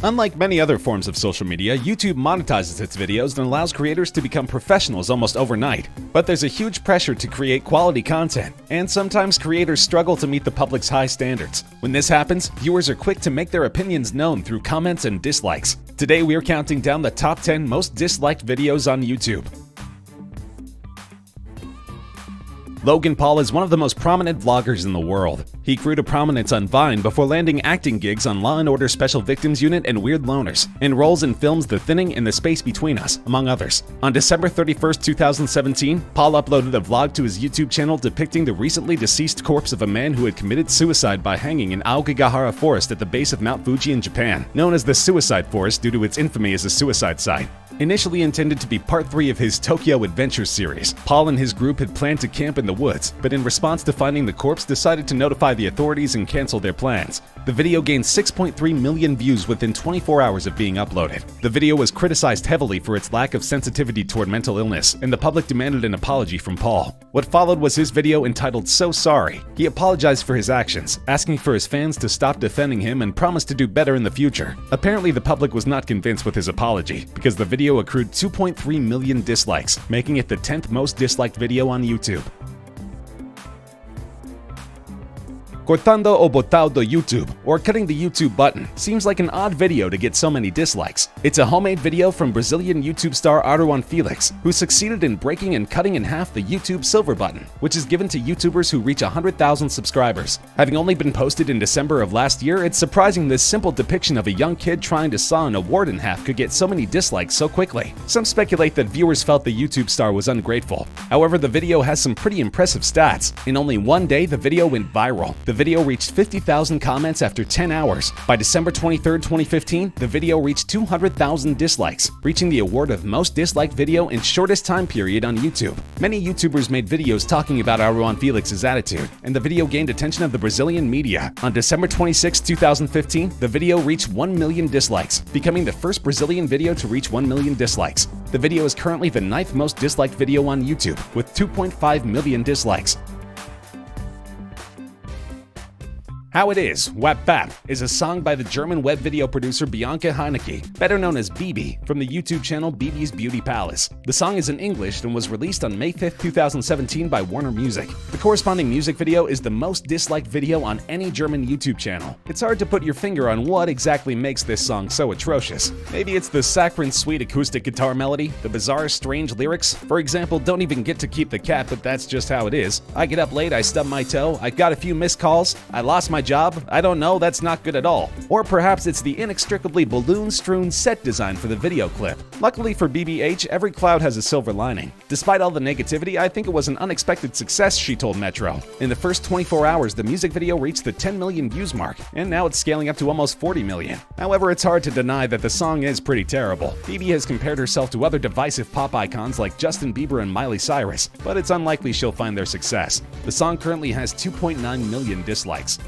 Unlike many other forms of social media, YouTube monetizes its videos and allows creators to become professionals almost overnight. But there's a huge pressure to create quality content, and sometimes creators struggle to meet the public's high standards. When this happens, viewers are quick to make their opinions known through comments and dislikes. Today we are counting down the top 10 most disliked videos on YouTube. Logan Paul is one of the most prominent vloggers in the world. He grew to prominence on Vine before landing acting gigs on Law & Order Special Victims Unit and Weird Loners, and roles in films The Thinning and The Space Between Us, among others. On December 31, 2017, Paul uploaded a vlog to his YouTube channel depicting the recently deceased corpse of a man who had committed suicide by hanging in Aokigahara Forest at the base of Mount Fuji in Japan, known as the Suicide Forest due to its infamy as a suicide site. Initially intended to be part 3 of his Tokyo Adventures series, Paul and his group had planned to camp in the woods, but in response to finding the corpse decided to notify the authorities and cancel their plans. The video gained 6.3 million views within 24 hours of being uploaded. The video was criticized heavily for its lack of sensitivity toward mental illness, and the public demanded an apology from Paul. What followed was his video entitled So Sorry. He apologized for his actions, asking for his fans to stop defending him and promised to do better in the future. Apparently, the public was not convinced with his apology, because the video accrued 2.3 million dislikes, making it the 10th most disliked video on YouTube. Cortando o Botão do YouTube, or cutting the YouTube button, seems like an odd video to get so many dislikes. It's a homemade video from Brazilian YouTube star Erwin Felix, who succeeded in breaking and cutting in half the YouTube silver button, which is given to YouTubers who reach 100,000 subscribers. Having only been posted in December of last year, it's surprising this simple depiction of a young kid trying to saw an award in half could get so many dislikes so quickly. Some speculate that viewers felt the YouTube star was ungrateful. However, the video has some pretty impressive stats. In only one day, the video went viral. The video reached 50,000 comments after 10 hours. By December 23, 2015, the video reached 200,000 dislikes, reaching the award of most disliked video in shortest time period on YouTube. Many YouTubers made videos talking about Erwin Felix's attitude, and the video gained attention of the Brazilian media. On December 26, 2015, the video reached 1 million dislikes, becoming the first Brazilian video to reach 1 million dislikes. The video is currently the 9th most disliked video on YouTube, with 2.5 million dislikes. How It Is, Wap Bap, is a song by the German web video producer Bianca Heinecke, better known as Bibi, from the YouTube channel Bibi's Beauty Palace. The song is in English and was released on May 5, 2017 by Warner Music. The corresponding music video is the most disliked video on any German YouTube channel. It's hard to put your finger on what exactly makes this song so atrocious. Maybe it's the saccharine sweet acoustic guitar melody, the bizarre strange lyrics. For example, don't even get to keep the cat, but that's just how it is. I get up late, I stub my toe, I got a few missed calls, I lost my job, I don't know, that's not good at all. Or perhaps it's the inextricably balloon-strewn set design for the video clip. Luckily for BBH, every cloud has a silver lining. Despite all the negativity, I think it was an unexpected success, she told Metro. In the first 24 hours, the music video reached the 10 million views mark, and now it's scaling up to almost 40 million. However, it's hard to deny that the song is pretty terrible. Bibi has compared herself to other divisive pop icons like Justin Bieber and Miley Cyrus, but it's unlikely she'll find their success. The song currently has 2.9 million dislikes.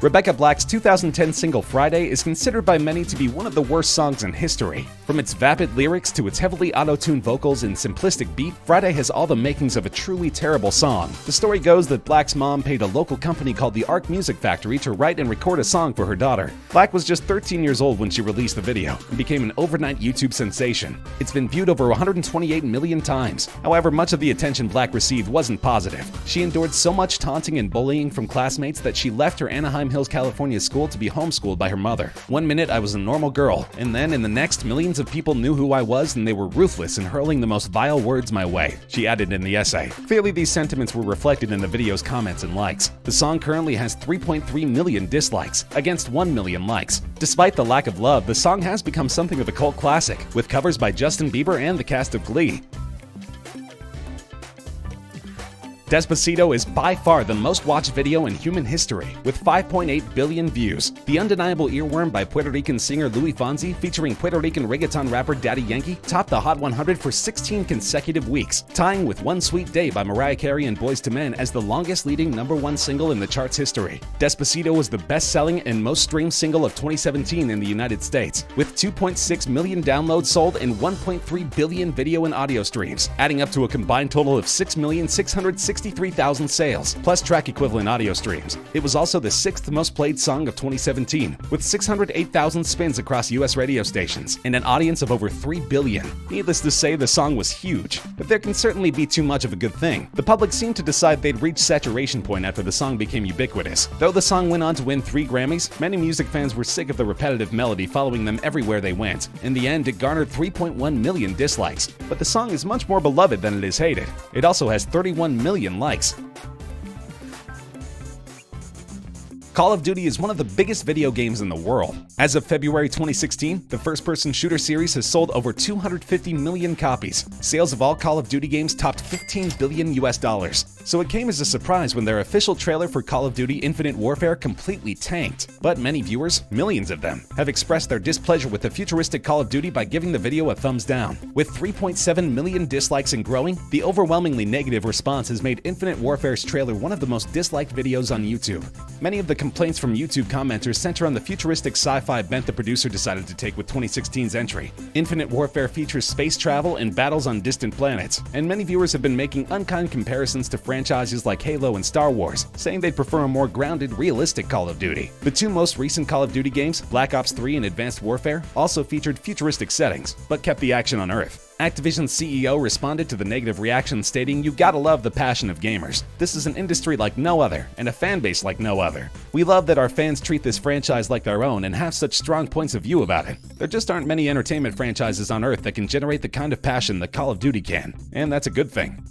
Rebecca Black's 2010 single Friday is considered by many to be one of the worst songs in history. From its vapid lyrics to its heavily auto-tuned vocals and simplistic beat, Friday has all the makings of a truly terrible song. The story goes that Black's mom paid a local company called the Arc Music Factory to write and record a song for her daughter. Black was just 13 years old when she released the video and became an overnight YouTube sensation. It's been viewed over 128 million times. However, much of the attention Black received wasn't positive. She endured so much taunting and bullying from classmates that she left her Anaheim Hills, California school to be homeschooled by her mother. One minute I was a normal girl, and then in the next, millions of people knew who I was and they were ruthless in hurling the most vile words my way, she added in the essay. Clearly, these sentiments were reflected in the video's comments and likes. The song currently has 3.3 million dislikes, against 1 million likes. Despite the lack of love, the song has become something of a cult classic, with covers by Justin Bieber and the cast of Glee. Despacito is by far the most watched video in human history, with 5.8 billion views. The Undeniable Earworm by Puerto Rican singer Luis Fonsi, featuring Puerto Rican reggaeton rapper Daddy Yankee, topped the Hot 100 for 16 consecutive weeks, tying with One Sweet Day by Mariah Carey and Boyz II Men as the longest-leading #1 single in the chart's history. Despacito was the best-selling and most-streamed single of 2017 in the United States, with 2.6 million downloads sold and 1.3 billion video and audio streams, adding up to a combined total of 6,660,000 63,000 sales, plus track equivalent audio streams. It was also the 6th most played song of 2017, with 608,000 spins across US radio stations and an audience of over 3 billion. Needless to say, the song was huge, but there can certainly be too much of a good thing. The public seemed to decide they'd reached saturation point after the song became ubiquitous. Though the song went on to win 3 Grammys, many music fans were sick of the repetitive melody following them everywhere they went. In the end, it garnered 3.1 million dislikes, but the song is much more beloved than it is hated. It also has 31 million likes. Call of Duty is one of the biggest video games in the world. As of February 2016, the first-person shooter series has sold over 250 million copies. Sales of all Call of Duty games topped $15 billion US. So it came as a surprise when their official trailer for Call of Duty Infinite Warfare completely tanked. But many viewers, millions of them, have expressed their displeasure with the futuristic Call of Duty by giving the video a thumbs down. With 3.7 million dislikes and growing, the overwhelmingly negative response has made Infinite Warfare's trailer one of the most disliked videos on YouTube. Many of the complaints from YouTube commenters center on the futuristic sci-fi bent the producer decided to take with 2016's entry. Infinite Warfare features space travel and battles on distant planets, and many viewers have been making unkind comparisons to franchises like Halo and Star Wars, saying they'd prefer a more grounded, realistic Call of Duty. The 2 most recent Call of Duty games, Black Ops 3 and Advanced Warfare, also featured futuristic settings, but kept the action on Earth. Activision's CEO responded to the negative reaction stating, "You gotta love the passion of gamers. This is an industry like no other, and a fan base like no other. We love that our fans treat this franchise like their own and have such strong points of view about it. There just aren't many entertainment franchises on Earth that can generate the kind of passion that Call of Duty can, and that's a good thing."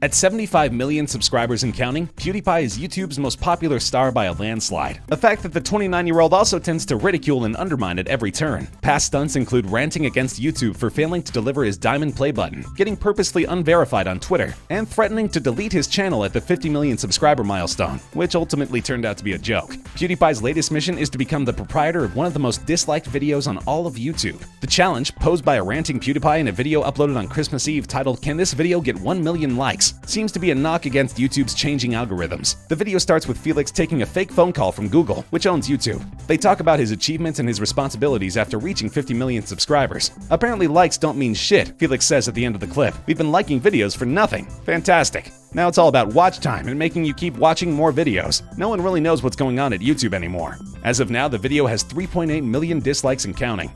At 75 million subscribers and counting, PewDiePie is YouTube's most popular star by a landslide. A fact that the 29-year-old also tends to ridicule and undermine at every turn. Past stunts include ranting against YouTube for failing to deliver his diamond play button, getting purposely unverified on Twitter, and threatening to delete his channel at the 50 million subscriber milestone, which ultimately turned out to be a joke. PewDiePie's latest mission is to become the proprietor of one of the most disliked videos on all of YouTube. The challenge, posed by a ranting PewDiePie in a video uploaded on Christmas Eve titled "Can this video get 1 million likes?" seems to be a knock against YouTube's changing algorithms. The video starts with Felix taking a fake phone call from Google, which owns YouTube. They talk about his achievements and his responsibilities after reaching 50 million subscribers. Apparently likes don't mean shit, Felix says at the end of the clip. "We've been liking videos for nothing. Fantastic. Now it's all about watch time and making you keep watching more videos. No one really knows what's going on at YouTube anymore." As of now, the video has 3.8 million dislikes and counting.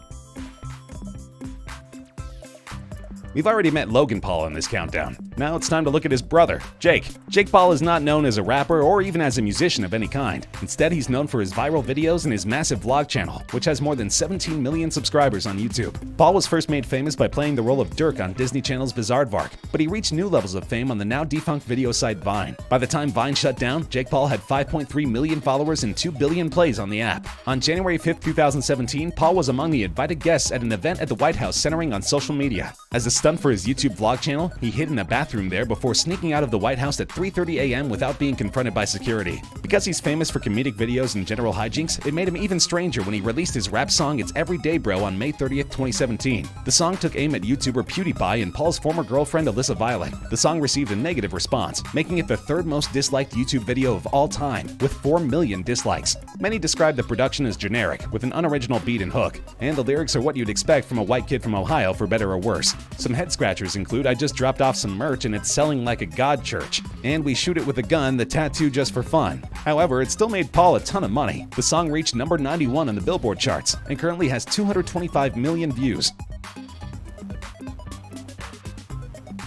We've already met Logan Paul in this countdown. Now it's time to look at his brother, Jake. Jake Paul is not known as a rapper or even as a musician of any kind. Instead, he's known for his viral videos and his massive vlog channel, which has more than 17 million subscribers on YouTube. Paul was first made famous by playing the role of Dirk on Disney Channel's Bizaardvark, but he reached new levels of fame on the now defunct video site Vine. By the time Vine shut down, Jake Paul had 5.3 million followers and 2 billion plays on the app. On January 5, 2017, Paul was among the invited guests at an event at the White House centering on social media. As a stunt for his YouTube vlog channel, he hid in a bathroom there before sneaking out of the White House at 3:30 a.m. without being confronted by security. Because he's famous for comedic videos and general hijinks, it made him even stranger when he released his rap song It's Everyday Bro on May 30th, 2017. The song took aim at YouTuber PewDiePie and Paul's former girlfriend Alyssa Violet. The song received a negative response, making it the 3rd most disliked YouTube video of all time, with 4 million dislikes. Many describe the production as generic, with an unoriginal beat and hook, and the lyrics are what you'd expect from a white kid from Ohio for better or worse. Some head scratchers include "I just dropped off some merch and it's selling like a god church," and "We shoot it with a gun, the tattoo just for fun." However, it still made Paul a ton of money. The song reached number 91 on the Billboard charts and currently has 225 million views.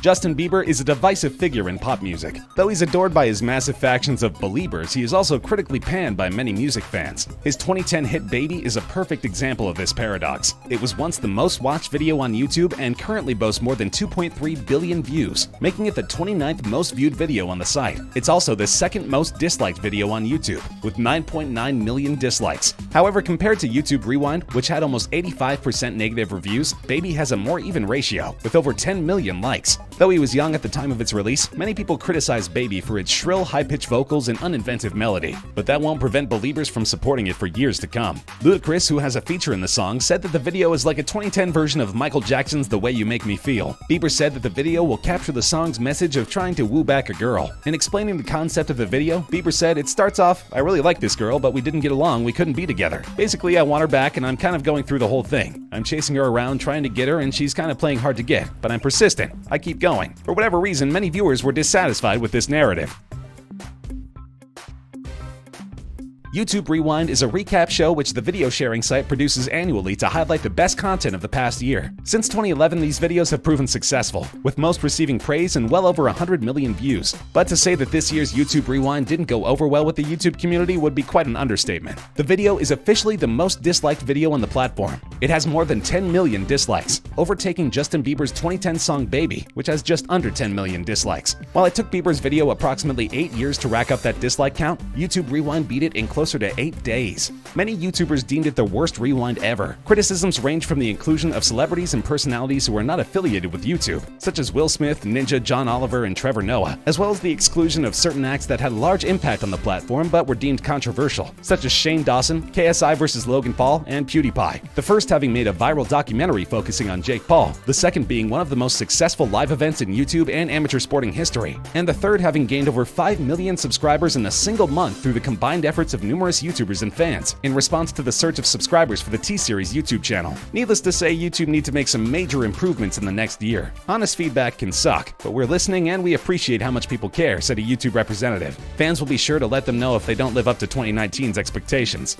Justin Bieber is a divisive figure in pop music. Though he's adored by his massive factions of Beliebers, he is also critically panned by many music fans. His 2010 hit Baby is a perfect example of this paradox. It was once the most watched video on YouTube and currently boasts more than 2.3 billion views, making it the 29th most viewed video on the site. It's also the 2nd most disliked video on YouTube, with 9.9 million dislikes. However, compared to YouTube Rewind, which had almost 85% negative reviews, Baby has a more even ratio, with over 10 million likes. Though he was young at the time of its release, many people criticized Baby for its shrill, high-pitched vocals and uninventive melody. But that won't prevent Beliebers from supporting it for years to come. Ludacris, who has a feature in the song, said that the video is like a 2010 version of Michael Jackson's The Way You Make Me Feel. Bieber said that the video will capture the song's message of trying to woo back a girl. In explaining the concept of the video, Bieber said, "It starts off, I really like this girl, but we didn't get along, we couldn't be together. Basically, I want her back and I'm kind of going through the whole thing. I'm chasing her around, trying to get her, and she's kind of playing hard to get, but I'm persistent. I keep going. going. For whatever reason, many viewers were dissatisfied with this narrative. YouTube Rewind is a recap show which the video sharing site produces annually to highlight the best content of the past year. Since 2011, these videos have proven successful, with most receiving praise and well over 100 million views. But to say that this year's YouTube Rewind didn't go over well with the YouTube community would be quite an understatement. The video is officially the most disliked video on the platform. It has more than 10 million dislikes, overtaking Justin Bieber's 2010 song Baby, which has just under 10 million dislikes. While it took Bieber's video approximately 8 years to rack up that dislike count, YouTube Rewind beat it in closer to 8 days. Many YouTubers deemed it the worst rewind ever. Criticisms range from the inclusion of celebrities and personalities who are not affiliated with YouTube, such as Will Smith, Ninja, John Oliver, and Trevor Noah, as well as the exclusion of certain acts that had a large impact on the platform but were deemed controversial, such as Shane Dawson, KSI vs. Logan Paul, and PewDiePie. The first having made a viral documentary focusing on Jake Paul, the second being one of the most successful live events in YouTube and amateur sporting history, and the third having gained over 5 million subscribers in a single month through the combined efforts of numerous YouTubers and fans in response to the surge of subscribers for the T-Series YouTube channel. Needless to say, YouTube need to make some major improvements in the next year. Honest feedback can suck, but we're listening and we appreciate how much people care, said a YouTube representative. Fans will be sure to let them know if they don't live up to 2019's expectations.